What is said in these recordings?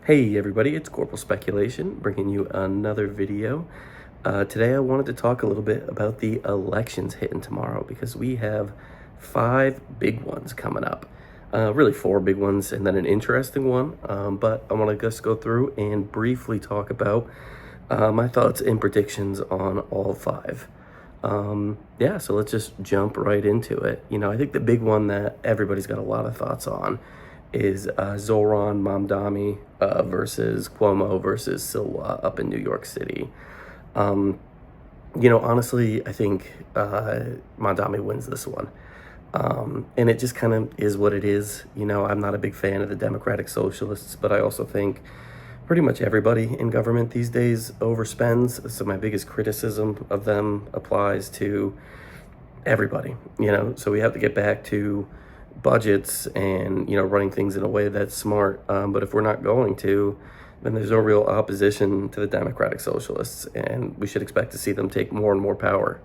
Hey everybody, it's Corporal Speculation, bringing you another video. Today I wanted to talk a little bit about the elections hitting tomorrow because we have 5 big ones coming up. Really 4 big ones and then an interesting one, but I want to just go through and briefly talk about my thoughts and predictions on all 5. Yeah, so let's just jump right into it. I think the big one that everybody's got a lot of thoughts on is Zoran Mamdani versus Cuomo versus Silva up in New York City. Honestly, I think Mamdani wins this one. And it just kind of is what it is. I'm not a big fan of the Democratic Socialists, but I also think pretty much everybody in government these days overspends. So my biggest criticism of them applies to everybody, so we have to get back to budgets and running things in a way that's smart, but if we're not going to, then there's no real opposition to the Democratic Socialists, and we should expect to see them take more and more power.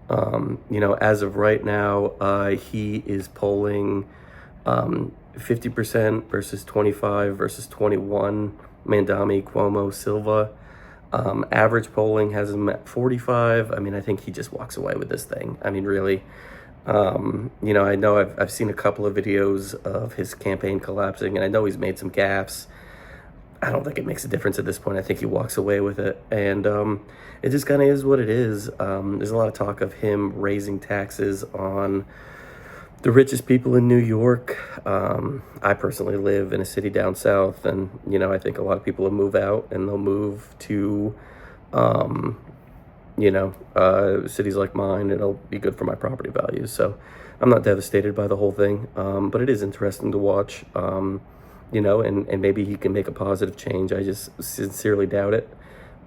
As of right now, he is polling 50% versus 25 versus 21, Mamdani, Cuomo, Silva. Average polling has him at 45. I think he just walks away with this thing. Really. I know I've seen a couple of videos of his campaign collapsing, and I know he's made some gaffes. I don't think it makes a difference at this point. I think he walks away with it, and it just kind of is what it is. There's a lot of talk of him raising taxes on the richest people in New York. I personally live in a city down south, and I think a lot of people will move out and they'll move to cities like mine. It'll be good for my property values. So I'm not devastated by the whole thing, but it is interesting to watch, and maybe he can make a positive change. I just sincerely doubt it.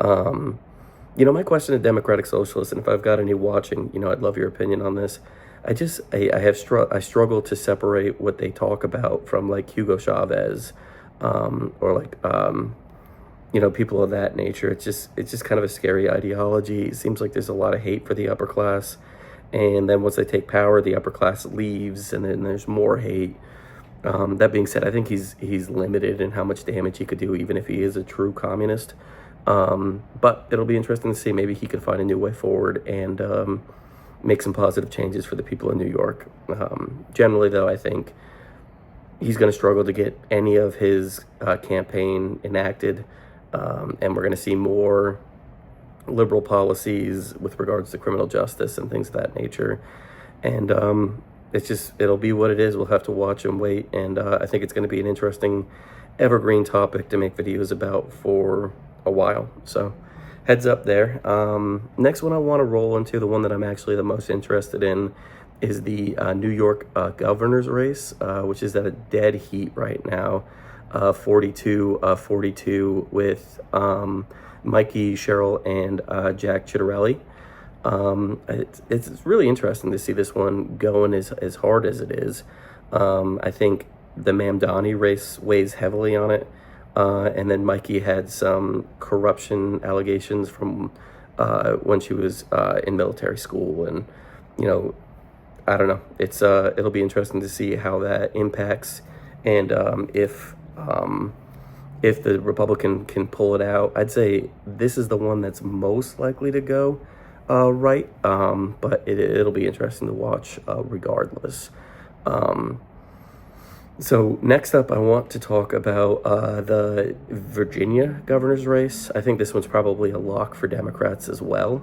My question to Democratic Socialists, and if I've got any watching, I'd love your opinion on this. I struggle to separate what they talk about from like Hugo Chavez, or like, people of that nature. It's just kind of a scary ideology. It seems like there's a lot of hate for the upper class, and then once they take power, the upper class leaves, and then there's more hate. That being said, I think he's limited in how much damage he could do, even if he is a true communist. But it'll be interesting to see. Maybe he could find a new way forward and make some positive changes for the people in New York. Generally, though, I think he's going to struggle to get any of his campaign enacted. And we're going to see more liberal policies with regards to criminal justice and things of that nature. And it'll be what it is. We'll have to watch and wait. And I think it's going to be an interesting evergreen topic to make videos about for a while. So heads up there. Next one I want to roll into, the one that I'm actually the most interested in, is the New York governor's race, which is at a dead heat right now. 42-42 with Mikey Sherrill and Jack Ciattarelli. It's really interesting to see this one going as hard as it is. I think the Mamdani race weighs heavily on it, and then Mikey had some corruption allegations from when she was in military school, and I don't know. It'll be interesting to see how that impacts, and if the Republican can pull it out. I'd say this is the one that's most likely to go right, but it'll be interesting to watch regardless. So next up, I want to talk about the Virginia governor's race. I think this one's probably a lock for Democrats as well.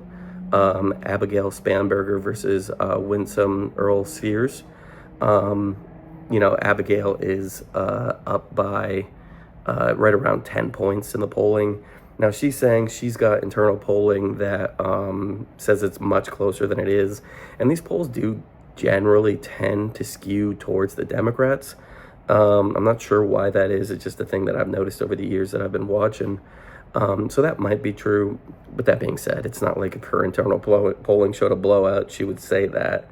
Abigail Spanberger versus Winsome Earl Sears. Abigail is up by right around 10 points in the polling. Now, she's saying she's got internal polling that says it's much closer than it is. And these polls do generally tend to skew towards the Democrats. I'm not sure why that is. It's just a thing that I've noticed over the years that I've been watching. So that might be true. But that being said, it's not like if her internal polling showed a blowout, she would say that.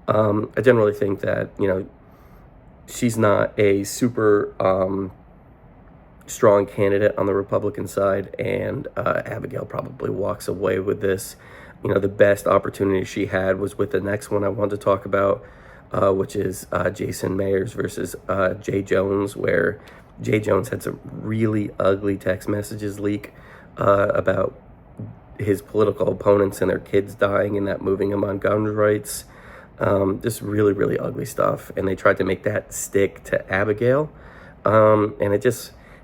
I generally think that, she's not a super strong candidate on the Republican side, and Abigail probably walks away with this. The best opportunity she had was with the next one I wanted to talk about, which is Jason Mayers versus Jay Jones, where Jay Jones had some really ugly text messages leak about his political opponents and their kids dying and that moving him on gun rights. Just really, really ugly stuff. And they tried to make that stick to Abigail. And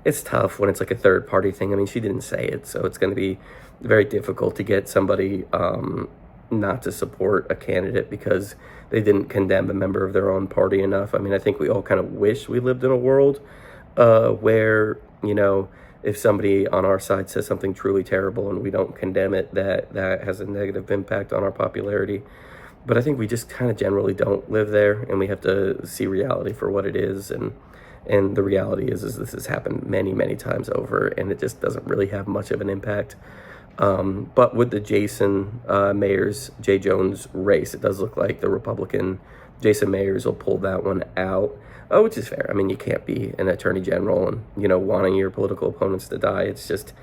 it's tough when it's like a third party thing. I mean, she didn't say it, so it's going to be very difficult to get somebody not to support a candidate because they didn't condemn a member of their own party enough. I mean, I think we all kind of wish we lived in a world where, if somebody on our side says something truly terrible and we don't condemn it, that has a negative impact on our popularity. But I think we just kind of generally don't live there, and we have to see reality for what it is. And the reality is this has happened many, many times over, and it just doesn't really have much of an impact. But with the Jason Mayers, Jay Jones race, it does look like the Republican Jason Mayers will pull that one out, which is fair. I mean, you can't be an attorney general and, wanting your political opponents to die. It's just,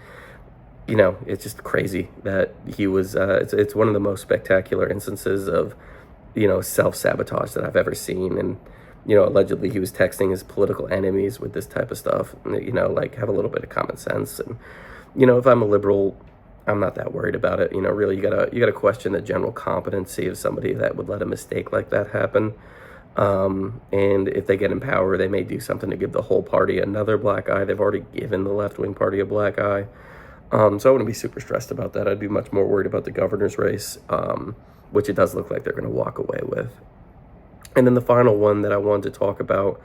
it's just crazy that he was, it's one of the most spectacular instances of, self-sabotage that I've ever seen. And, allegedly he was texting his political enemies with this type of stuff, like have a little bit of common sense. And, if I'm a liberal, I'm not that worried about it. Really, you gotta question the general competency of somebody that would let a mistake like that happen. And if they get in power, they may do something to give the whole party another black eye. They've already given the left-wing party a black eye. So I wouldn't be super stressed about that. I'd be much more worried about the governor's race, which it does look like they're going to walk away with. And then the final one that I wanted to talk about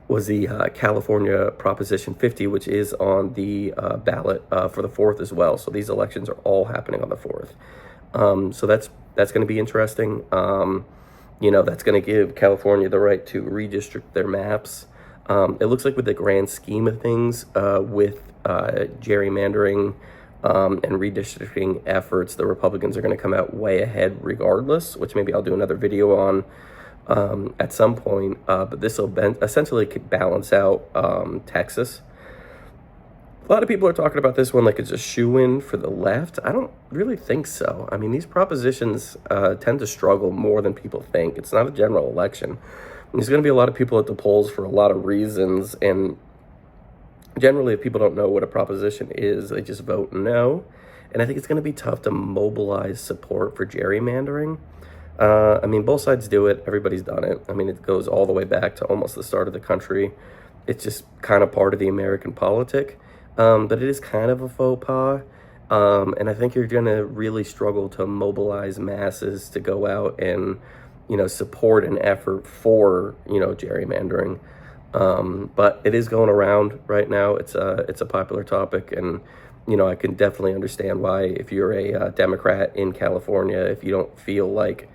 was the California Proposition 50, which is on the ballot for the 4th as well. So these elections are all happening on the 4th. So that's going to be interesting. That's going to give California the right to redistrict their maps. It looks like with the grand scheme of things, with gerrymandering and redistricting efforts, the Republicans are going to come out way ahead regardless, which maybe I'll do another video on at some point. But this will essentially balance out Texas. A lot of people are talking about this one like it's a shoo-in for the left. I don't really think so. I mean, these propositions tend to struggle more than people think. It's not a general election. There's going to be a lot of people at the polls for a lot of reasons. And generally, if people don't know what a proposition is, they just vote no. And I think it's going to be tough to mobilize support for gerrymandering. I mean, both sides do it. Everybody's done it. I mean, it goes all the way back to almost the start of the country. It's just kind of part of the American politic. But it is kind of a faux pas. And I think you're going to really struggle to mobilize masses to go out and, support an effort for, gerrymandering. But it is going around right now. It's a popular topic. And, I can definitely understand why, if you're a Democrat in California, if you don't feel like,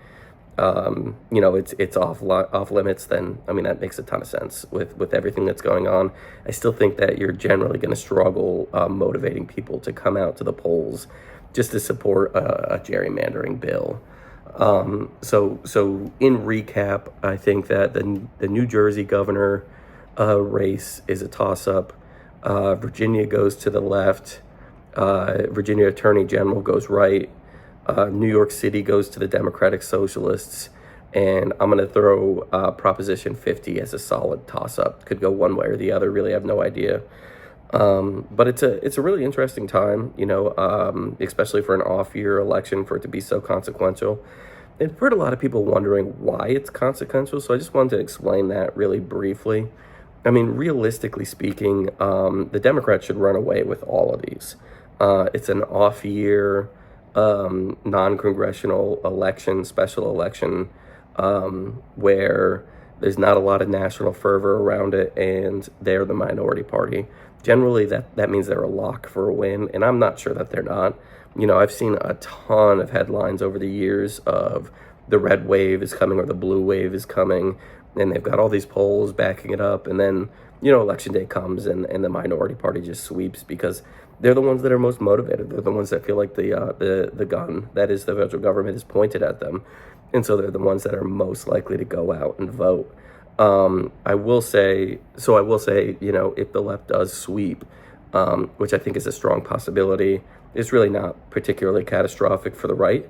it's off limits, then, I mean, that makes a ton of sense with everything that's going on. I still think that you're generally going to struggle motivating people to come out to the polls just to support a gerrymandering bill. So in recap, I think that the New Jersey governor race is a toss-up. Virginia goes to the left. Virginia Attorney General goes right. New York City goes to the Democratic Socialists, and I'm going to throw Proposition 50 as a solid toss-up. Could go one way or the other. Really have no idea. But it's a really interesting time, especially for an off-year election, for it to be so consequential. I've heard a lot of people wondering why it's consequential, so I just wanted to explain that really briefly. I mean, realistically speaking, the Democrats should run away with all of these. It's an off-year non-congressional election, special election, where there's not a lot of national fervor around it, and they're the minority party. Generally, that means they're a lock for a win, and I'm not sure that they're not. I've seen a ton of headlines over the years of the red wave is coming or the blue wave is coming, and they've got all these polls backing it up, and then, election day comes and the minority party just sweeps because they're the ones that are most motivated. They're the ones that feel like the gun, that is the federal government, is pointed at them. And so they're the ones that are most likely to go out and vote. I will say, if the left does sweep, which I think is a strong possibility, it's really not particularly catastrophic for the right.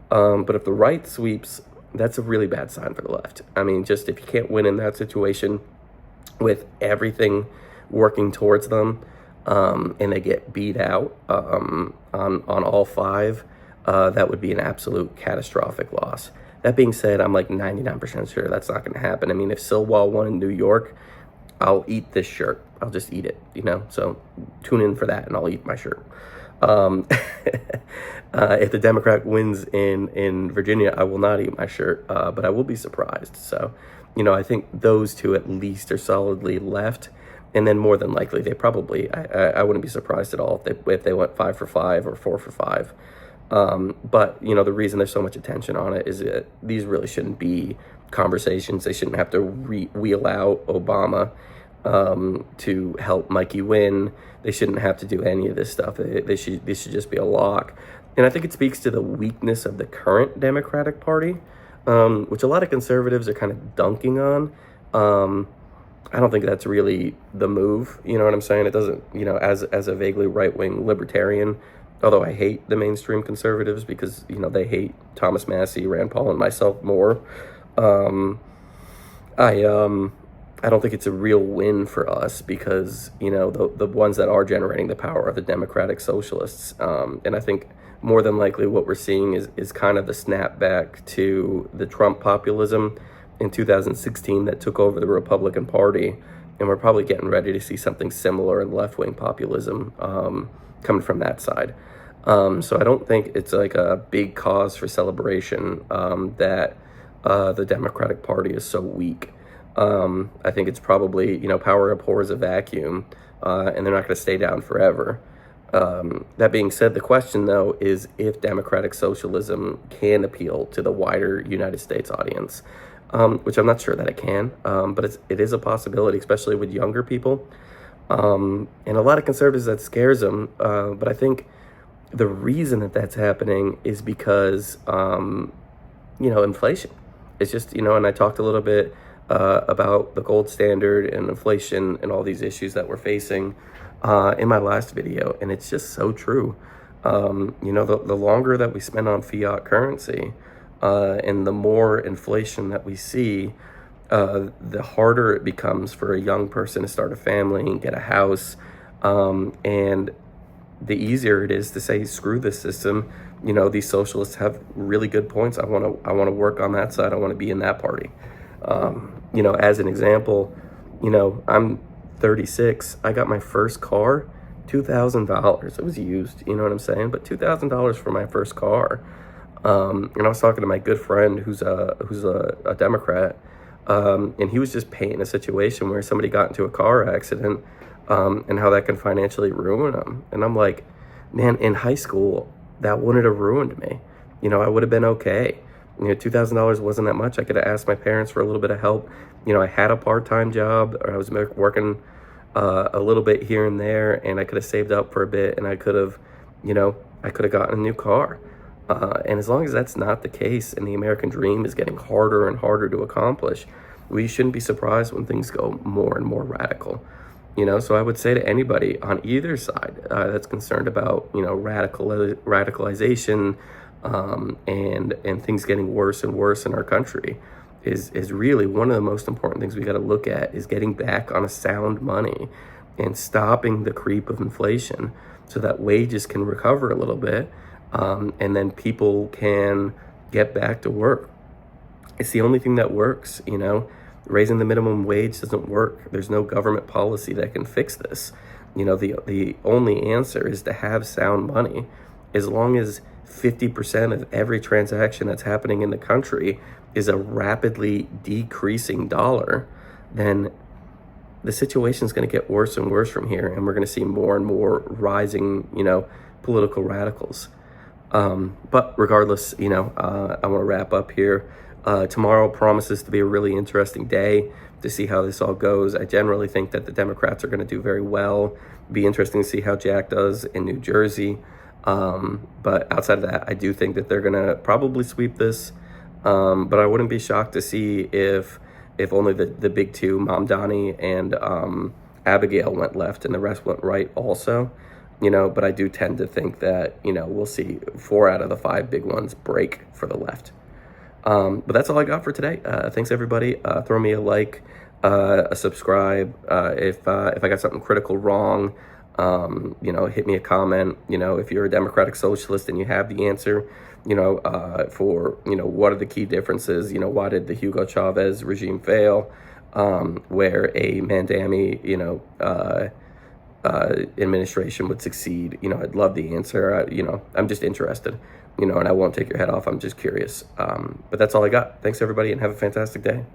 But if the right sweeps, that's a really bad sign for the left. I mean, just if you can't win in that situation with everything working towards them, and they get beat out on all five, that would be an absolute catastrophic loss. That being said, I'm like 99% sure that's not going to happen. I mean, if Silwall won in New York, I'll eat this shirt. I'll just eat it, So tune in for that, and I'll eat my shirt. If the Democrat wins in Virginia, I will not eat my shirt, but I will be surprised. So, I think those two at least are solidly left. And then more than likely, they probably, I wouldn't be surprised at all if they went 5 for 5 or 4 for 5. But, the reason there's so much attention on it is that these really shouldn't be conversations. They shouldn't have to wheel out Obama to help Mikey win. They shouldn't have to do any of this stuff. This should just be a lock. And I think it speaks to the weakness of the current Democratic Party, which a lot of conservatives are kind of dunking on. I don't think that's really the move. You know what I'm saying? It doesn't, as a vaguely right-wing libertarian, although I hate the mainstream conservatives because, they hate Thomas Massey, Rand Paul, and myself more. I don't think it's a real win for us because, the ones that are generating the power are the Democratic Socialists. And I think more than likely what we're seeing is kind of the snapback to the Trump populism in 2016 that took over the Republican Party. And we're probably getting ready to see something similar in left-wing populism coming from that side. So I don't think it's like a big cause for celebration that the Democratic Party is so weak. I think it's probably, power abhors a vacuum, and they're not going to stay down forever. That being said, the question, though, is if democratic socialism can appeal to the wider United States audience, which I'm not sure that it can, but it is a possibility, especially with younger people. And a lot of conservatives, that scares them, but I think the reason that that's happening is because, inflation. It's just, and I talked a little bit about the gold standard and inflation and all these issues that we're facing in my last video. And it's just so true. The longer that we spend on fiat currency and the more inflation that we see, the harder it becomes for a young person to start a family and get a house. And the easier it is to say, screw this system. These socialists have really good points. I want to work on that side. I want to be in that party. As an example, I'm 36. I got my first car, $2,000. It was used, you know what I'm saying? But $2,000 for my first car. And I was talking to my good friend who's a Democrat, and he was just painting a situation where somebody got into a car accident, and how that can financially ruin them. And I'm like, man, in high school, that wouldn't have ruined me. I would have been okay. $2,000 wasn't that much. I could have asked my parents for a little bit of help. I had a part-time job, or I was working a little bit here and there, and I could have saved up for a bit, and I could have gotten a new car. And as long as that's not the case, and the American dream is getting harder and harder to accomplish, we shouldn't be surprised when things go more and more radical. So I would say to anybody on either side that's concerned about, radicalization, and things getting worse and worse in our country, is really one of the most important things we got to look at is getting back on a sound money and stopping the creep of inflation so that wages can recover a little bit, and then people can get back to work. It's the only thing that works. Raising the minimum wage doesn't work. There's no government policy that can fix this. The only answer is to have sound money. As long as 50% of every transaction that's happening in the country is a rapidly decreasing dollar, then the situation is going to get worse and worse from here, and we're going to see more and more rising, political radicals. But regardless, I want to wrap up here. Tomorrow promises to be a really interesting day to see how this all goes. I generally think that the Democrats are going to do very well. Be interesting to see how Jack does in New Jersey. But outside of that, I do think that they're going to probably sweep this. But I wouldn't be shocked to see if only the big two, Mamdani and Abigail, went left and the rest went right also. But I do tend to think that, we'll see 4 out of the 5 big ones break for the left. But that's all I got for today. Thanks, everybody. Throw me a like. a subscribe. If I got something critical wrong, hit me a comment. If you're a Democratic Socialist and you have the answer, for what are the key differences? Why did the Hugo Chavez regime fail? Where a Mandami, administration would succeed. I'd love the answer. I'm just interested. And I won't take your head off. I'm just curious. But that's all I got. Thanks everybody, and have a fantastic day.